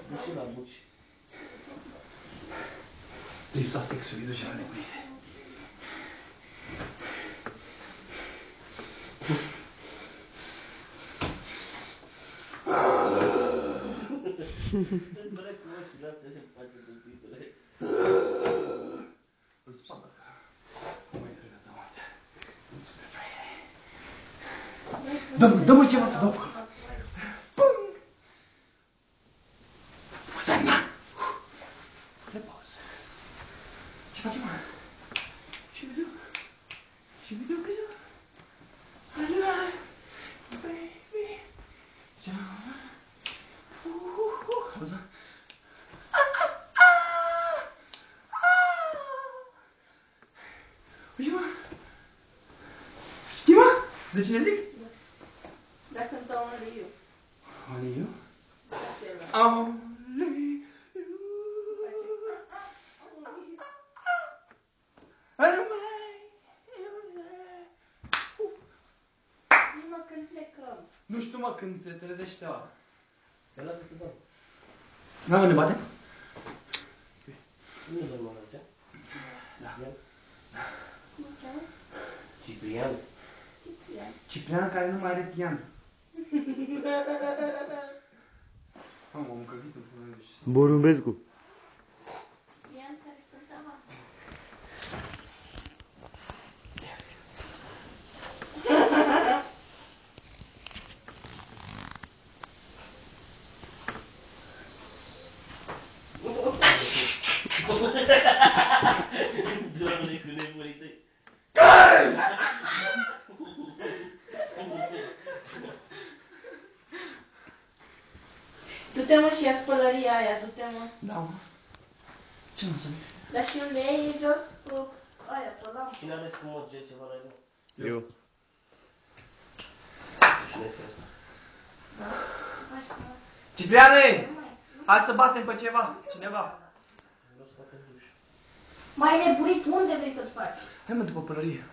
Duce la buci. Lipsa sexului duce la nebunite. Dracu, mă, și lasă ce-mi face de pitule. Îți spală. Nu mai trebuie să moarte. Sunt super fraiere. Dă-mă ceva să dau. Pum! Zana! Repaus. Ce facem, mă? Și vedem că eu. Alive, baby. Auzi, mă? Uite, mă. Știi, mă? De cine zic? Da cântă Only You. Only You? Acela. Only You. Zi-mă când plecăm. Nu știu, mă, când te trezești teaua. Te lasă să dau. N-am unde bate? Nu dorm aici. Da. Cum cheamă? Ciprian. Ciprian. Ciprian care nu mai are pian. Am încălzit în până de ce. Borumbescu. Ciprian care stăteava. Doamne, cu nebunii tăi. Du-te, mă, și ia spălăria aia, du-te, mă. Da, mă. Ce nu înțeleg? Dar și unde e jos cu aia, pe lampă. Cine ales cu mod ceva la el? Eu. Cine fes? Da? Hai să mă... Cipriane! Hai să batem pe ceva, cineva. Nu o să facă duș. Mai nebunit, unde vrei să-ți faci? Hai, mă, după pălărie.